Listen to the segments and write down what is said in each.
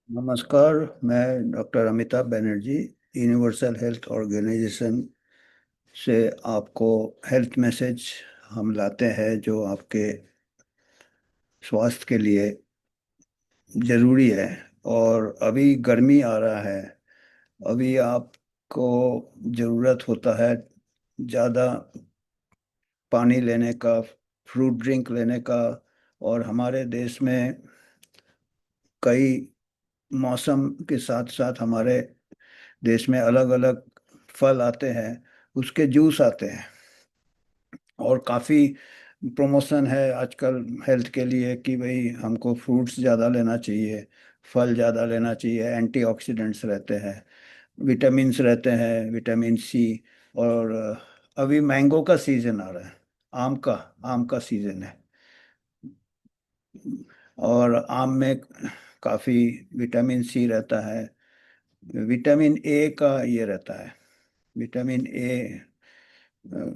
नमस्कार। मैं doctor Amitabh Banerjee universal health organization से आपको हेल्थ मैसेज हम लाते हैं जो आपके स्वास्थ्य के लिए ज़रूरी है। और अभी गर्मी आ रहा है। अभी आपको ज़रूरत होता है ज़्यादा पानी लेने का, फ्रूट ड्रिंक लेने का। और हमारे देश में कई मौसम के साथ साथ हमारे देश में अलग अलग फल आते हैं, उसके जूस आते हैं। और काफ़ी प्रमोशन है आजकल हेल्थ के लिए कि भाई हमको फ्रूट्स ज़्यादा लेना चाहिए, फल ज़्यादा लेना चाहिए, एंटीऑक्सीडेंट्स रहते हैं, विटामिन्स रहते हैं, विटामिन सी। और अभी मैंगो का सीज़न आ रहा है, आम का आम का सीज़न है। और आम में काफ़ी विटामिन सी रहता है, विटामिन ए का ये रहता है, विटामिन ए,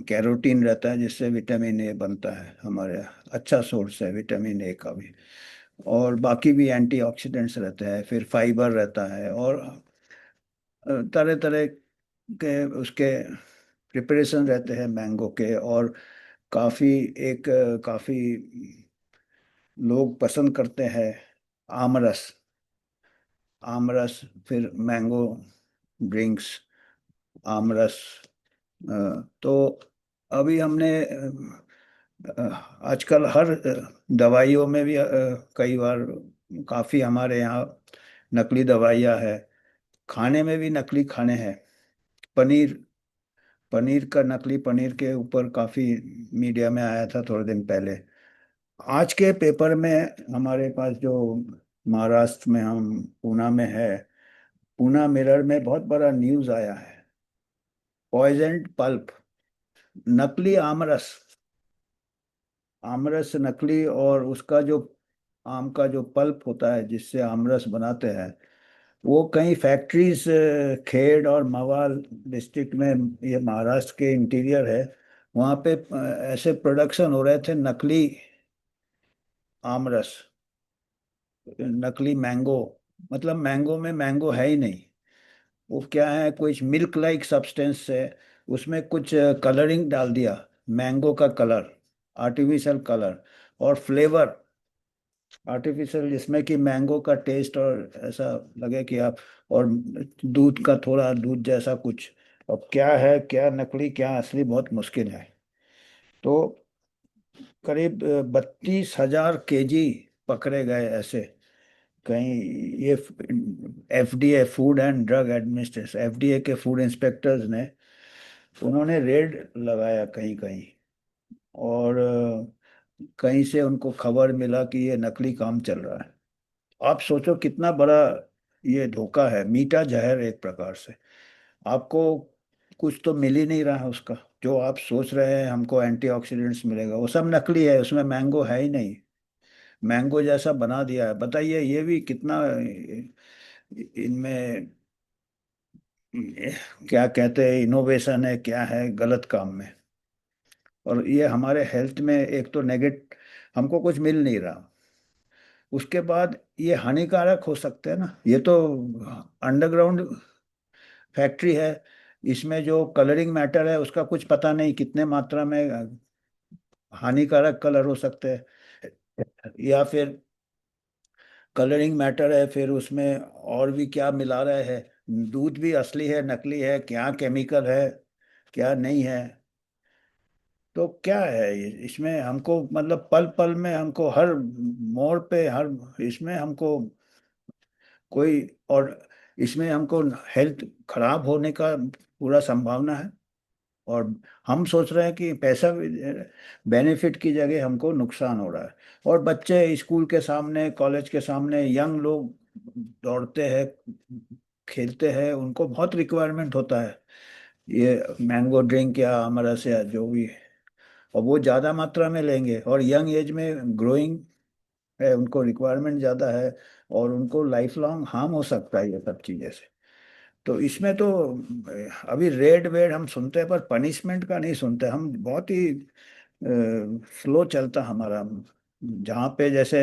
कैरोटीन रहता है जिससे विटामिन ए बनता है हमारे। अच्छा सोर्स है विटामिन ए का भी। और बाकी भी एंटीऑक्सीडेंट्स रहते हैं, फिर फाइबर रहता है, और तरह तरह के उसके प्रिपरेशन रहते हैं मैंगो के। और काफ़ी काफ़ी लोग पसंद करते हैं आमरस। आमरस, फिर मैंगो ड्रिंक्स, आमरस। तो अभी हमने आजकल हर दवाइयों में भी कई बार काफ़ी हमारे यहाँ नकली दवाइयाँ है। खाने में भी नकली खाने हैं। पनीर पनीर का, नकली पनीर के ऊपर काफ़ी मीडिया में आया था थोड़े दिन पहले। आज के पेपर में हमारे पास जो महाराष्ट्र में, हम पूना में है, पूना मिरर में बहुत बड़ा न्यूज़ आया है। पॉइजन्ड पल्प, नकली आमरस। आमरस नकली, और उसका जो आम का जो पल्प होता है जिससे आमरस बनाते हैं, वो कई फैक्ट्रीज, खेड़ और मवाल डिस्ट्रिक्ट में, ये महाराष्ट्र के इंटीरियर है, वहाँ पे ऐसे प्रोडक्शन हो रहे थे नकली आमरस, नकली मैंगो। मतलब मैंगो में मैंगो है ही नहीं। वो क्या है, कुछ मिल्क लाइक सब्सटेंस है, उसमें कुछ कलरिंग डाल दिया, मैंगो का कलर, आर्टिफिशियल कलर और फ्लेवर आर्टिफिशियल, जिसमें कि मैंगो का टेस्ट और ऐसा लगे कि आप, और दूध का थोड़ा दूध जैसा कुछ। अब क्या है, क्या नकली क्या असली, बहुत मुश्किल है। तो करीब 32,000 केजी पकड़े गए ऐसे। कहीं ये FDA, food and drug administration, FDA के फूड इंस्पेक्टर्स ने, उन्होंने रेड लगाया कहीं कहीं। और कहीं से उनको खबर मिला कि ये नकली काम चल रहा है। आप सोचो कितना बड़ा ये धोखा है, मीठा जहर एक प्रकार से। आपको कुछ तो मिल ही नहीं रहा है उसका। जो आप सोच रहे हैं हमको एंटीऑक्सीडेंट्स मिलेगा, वो सब नकली है, उसमें मैंगो है ही नहीं। मैंगो जैसा बना दिया है। बताइए ये भी कितना इनमें क्या कहते हैं, इनोवेशन है क्या है गलत काम में। और ये हमारे हेल्थ में एक तो नेगेट, हमको कुछ मिल नहीं रहा, उसके बाद ये हानिकारक हो सकते हैं ना। ये तो अंडरग्राउंड फैक्ट्री है, इसमें जो कलरिंग मैटर है उसका कुछ पता नहीं कितने मात्रा में हानिकारक कलर हो सकते हैं। या फिर कलरिंग मैटर है, फिर उसमें और भी क्या मिला रहे हैं, दूध भी असली है नकली है, क्या केमिकल है क्या नहीं है। तो क्या है इसमें हमको, मतलब पल पल में हमको, हर मोड़ पे, हर इसमें हमको कोई, और इसमें हमको हेल्थ खराब होने का पूरा संभावना है। और हम सोच रहे हैं कि पैसा, बेनिफिट की जगह हमको नुकसान हो रहा है। और बच्चे स्कूल के सामने, कॉलेज के सामने, यंग लोग दौड़ते हैं, खेलते हैं, उनको बहुत रिक्वायरमेंट होता है ये मैंगो ड्रिंक या अमरस या जो भी है। और वो ज़्यादा मात्रा में लेंगे, और यंग एज में ग्रोइंग है, उनको रिक्वायरमेंट ज़्यादा है, और उनको लाइफ लॉन्ग हार्म हो सकता है ये सब चीज़ें से। तो इसमें तो अभी रेड वेड हम सुनते हैं, पर पनिशमेंट का नहीं सुनते हम। बहुत ही स्लो चलता हमारा। जहाँ पे जैसे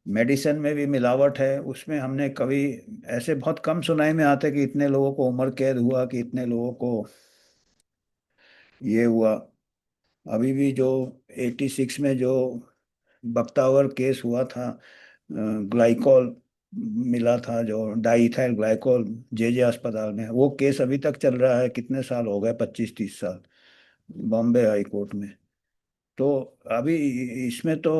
मेडिसिन में भी मिलावट है उसमें। हमने कभी ऐसे बहुत कम सुनाई में आते कि इतने लोगों को उम्र कैद हुआ, कि इतने लोगों को ये हुआ। अभी भी जो 86 में जो बख्तावर केस हुआ था, ग्लाइकॉल मिला था, जो डाइइथाइल ग्लाइकॉल, जे अस्पताल में, वो केस अभी तक चल रहा है। कितने साल हो गए, 25-30 साल, बॉम्बे हाई कोर्ट में। तो अभी इसमें तो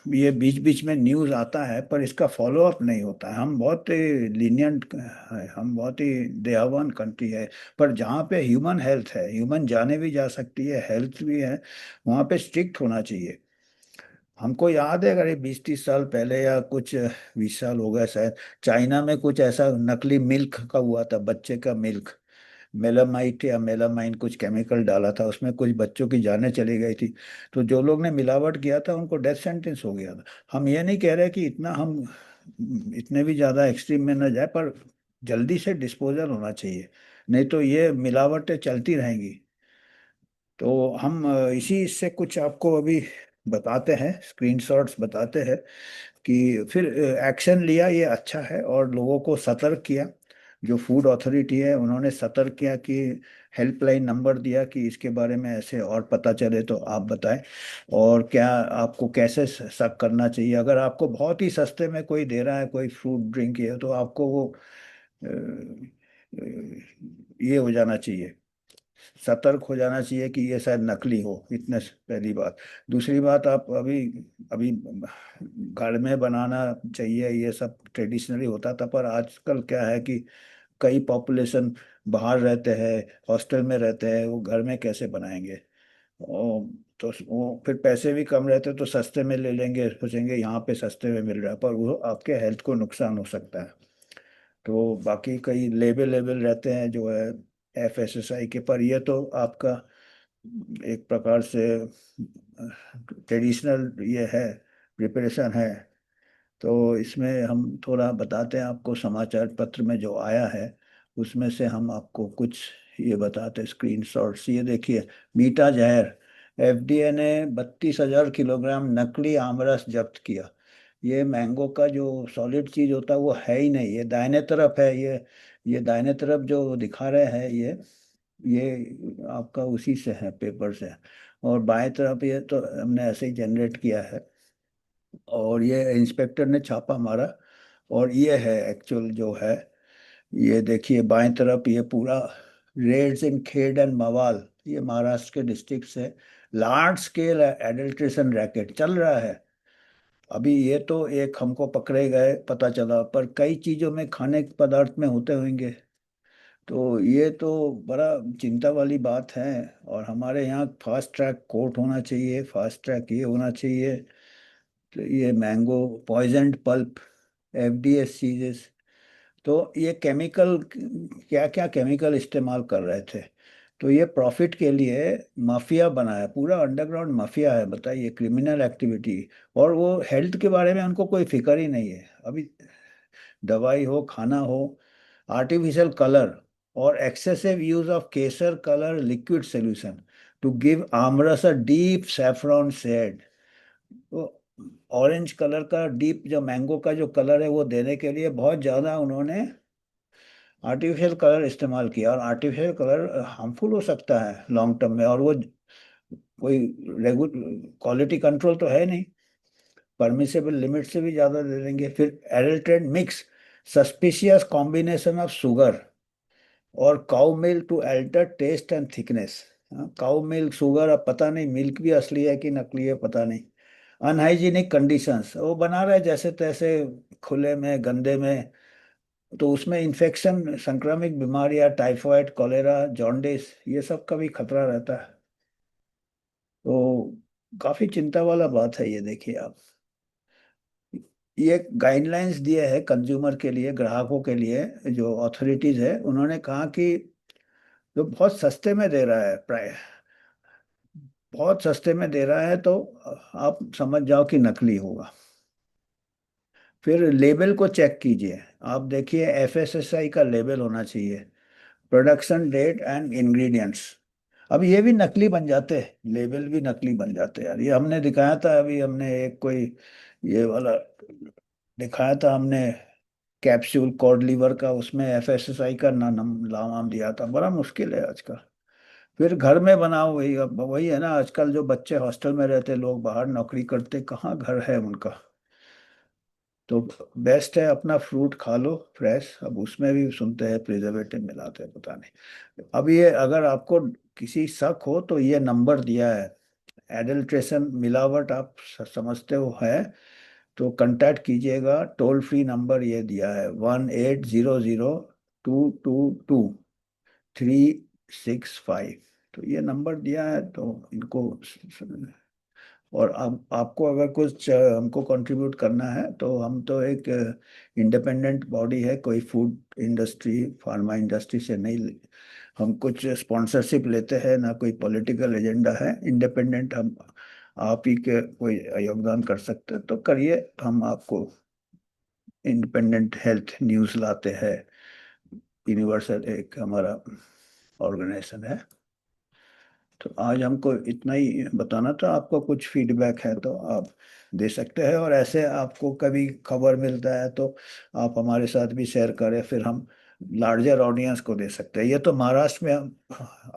ये बीच बीच में न्यूज़ आता है पर इसका फॉलो अप नहीं होता है। हम बहुत ही लीनियंट है, हम बहुत ही दयावान कंट्री है। पर जहाँ पे ह्यूमन हेल्थ है, ह्यूमन जाने भी जा सकती है, हेल्थ भी है, वहाँ पे स्ट्रिक्ट होना चाहिए। हमको याद है, अगर 20-30 साल पहले या कुछ 20 साल हो गए शायद, चाइना में कुछ ऐसा नकली मिल्क का हुआ था, बच्चे का मिल्क, मेलामाइट या मेलामाइन कुछ केमिकल डाला था उसमें, कुछ बच्चों की जानें चली गई थी। तो जो लोग ने मिलावट किया था उनको डेथ सेंटेंस हो गया था। हम ये नहीं कह रहे कि इतना हम इतने भी ज़्यादा एक्सट्रीम में न जाए, पर जल्दी से डिस्पोजल होना चाहिए, नहीं तो ये मिलावटें चलती रहेंगी। तो हम इसी से कुछ आपको अभी बताते हैं, स्क्रीनशॉट्स बताते हैं कि फिर एक्शन लिया, ये अच्छा है, और लोगों को सतर्क किया। जो फूड अथॉरिटी है उन्होंने सतर्क किया कि हेल्पलाइन नंबर दिया कि इसके बारे में ऐसे और पता चले तो आप बताएं, और क्या आपको कैसे शक करना चाहिए। अगर आपको बहुत ही सस्ते में कोई दे रहा है कोई फ्रूट ड्रिंक, ये तो आपको वो अ, ये हो जाना चाहिए, सतर्क हो जाना चाहिए कि ये शायद नकली हो। इतने पहली बात। दूसरी बात, आप अभी अभी घर में बनाना चाहिए, ये सब ट्रेडिशनली होता था, पर आजकल क्या है कि कई पॉपुलेशन बाहर रहते हैं, हॉस्टल में रहते हैं, वो घर में कैसे बनाएंगे। और तो वो फिर पैसे भी कम रहते तो सस्ते में ले लेंगे, सोचेंगे यहाँ पे सस्ते में मिल रहा है, पर वो आपके हेल्थ को नुकसान हो सकता है। तो बाकी कई लेबल लेबल रहते हैं जो है FSSAI के, पर ये तो आपका एक प्रकार से ट्रेडिशनल ये है, प्रिपरेशन है। तो इसमें हम थोड़ा बताते हैं आपको, समाचार पत्र में जो आया है उसमें से हम आपको कुछ ये बताते हैं, स्क्रीनशॉट्स ये देखिए। मीठा जहर, FDA ने 32,000 किलोग्राम नकली आमरस जब्त किया। ये मैंगो का जो सॉलिड चीज होता है वो है ही नहीं, ये दाहिने तरफ है, ये दाहिने तरफ जो दिखा रहे हैं ये आपका उसी से है, पेपर से। और बाएं तरफ ये तो हमने ऐसे ही जनरेट किया है, और ये इंस्पेक्टर ने छापा मारा, और ये है एक्चुअल जो है। ये देखिए बाएं तरफ, ये पूरा Reds in Khed and Mawal, ये महाराष्ट्र के डिस्ट्रिक्ट से लार्ज स्केल एडल्ट्रेशन रैकेट चल रहा है। अभी ये तो एक हमको पकड़े गए पता चला, पर कई चीजों में, खाने के पदार्थ में होते होंगे। तो ये तो बड़ा चिंता वाली बात है। और हमारे यहाँ फास्ट ट्रैक कोर्ट होना चाहिए, फास्ट ट्रैक ये होना चाहिए। तो ये मैंगो पॉइजन्ड पल्प, FDS चीजेस, तो ये केमिकल, क्या क्या केमिकल इस्तेमाल कर रहे थे। तो ये प्रॉफिट के लिए माफिया बना है, पूरा अंडरग्राउंड माफिया है, बताइए, क्रिमिनल एक्टिविटी। और वो हेल्थ के बारे में उनको कोई फिक्र ही नहीं है। अभी दवाई हो, खाना हो, आर्टिफिशियल कलर और एक्सेसिव यूज ऑफ केसर colour liquid solution to give aamras a deep saffron shade. तो ऑरेंज कलर का डीप, जो मैंगो का जो कलर है वो देने के लिए बहुत ज़्यादा उन्होंने आर्टिफिशियल कलर इस्तेमाल किया। और आर्टिफिशियल कलर हार्मफुल हो सकता है लॉन्ग टर्म में, और वो कोई रेगुलर क्वालिटी कंट्रोल तो है नहीं, परमिसेबल लिमिट से भी ज़्यादा दे देंगे। फिर adulterate mix, suspicious combination of sugar और cow milk to alter taste and thickness. Cow milk, sugar, अब पता नहीं मिल्क भी असली है कि नकली है, पता नहीं। अनहाइजीनिक कंडीशंस, वो बना रहे जैसे तैसे, खुले में, गंदे में। तो उसमें इन्फेक्शन, संक्रामक बीमारियां, टाइफाइड, कॉलेरा, जॉन्डिस, ये सब का भी खतरा रहता है। तो काफी चिंता वाला बात है ये, देखिए आप। ये गाइडलाइंस दिए हैं कंज्यूमर के लिए, ग्राहकों के लिए। जो अथॉरिटीज है उन्होंने कहा कि जो बहुत सस्ते में दे रहा है, प्राय बहुत सस्ते में दे रहा है, तो आप समझ जाओ कि नकली होगा। फिर लेबल को चेक कीजिए, आप देखिए FSSAI का लेबल होना चाहिए, प्रोडक्शन डेट एंड इंग्रेडिएंट्स। अब ये भी नकली बन जाते हैं, लेबल भी नकली बन जाते हैं यार। ये हमने दिखाया था, अभी हमने एक कोई ये वाला दिखाया था हमने, कैप्सूल कॉड लीवर का, उसमें एफएसएसआई का नाम दिया था। बड़ा मुश्किल है आज का। फिर घर में बनाओ, वही अब वही है ना, आजकल जो बच्चे हॉस्टल में रहते, लोग बाहर नौकरी करते, कहाँ घर है उनका। तो बेस्ट है अपना फ्रूट खा लो फ्रेश। अब उसमें भी सुनते हैं प्रिजर्वेटिव मिलाते हैं, पता नहीं। अब ये अगर आपको किसी शक हो तो ये नंबर दिया है, एडल्ट्रेशन मिलावट आप समझते हो है, तो कांटेक्ट कीजिएगा। टोल फ्री नंबर ये दिया है, 1800 222 365। तो ये नंबर दिया है, तो इनको। और अब आपको अगर कुछ हमको कंट्रीब्यूट करना है, तो हम तो एक इंडिपेंडेंट बॉडी है, कोई फूड इंडस्ट्री फार्मा इंडस्ट्री से नहीं हम कुछ स्पॉन्सरशिप लेते हैं, ना कोई पॉलिटिकल एजेंडा है, इंडिपेंडेंट हम। आप ही के कोई योगदान कर सकते हैं तो करिए, हम आपको इंडिपेंडेंट हेल्थ न्यूज़ लाते हैं। यूनिवर्सल एक हमारा ऑर्गेनाइजेशन है। तो आज हमको इतना ही बताना था। आपको कुछ फीडबैक है तो आप दे सकते हैं, और ऐसे आपको कभी खबर मिलता है तो आप हमारे साथ भी शेयर करें, फिर हम लार्जर ऑडियंस को दे सकते हैं। ये तो महाराष्ट्र में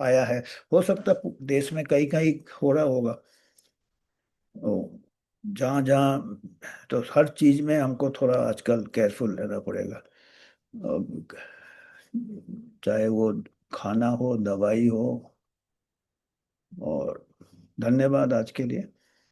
आया है, हो सकता है देश में कहीं कहीं हो रहा होगा। ओ, जहाँ जहाँ, तो हर चीज में हमको थोड़ा आजकल केयरफुल रहना पड़ेगा। अब चाहे वो खाना हो, दवाई हो। और धन्यवाद आज के लिए।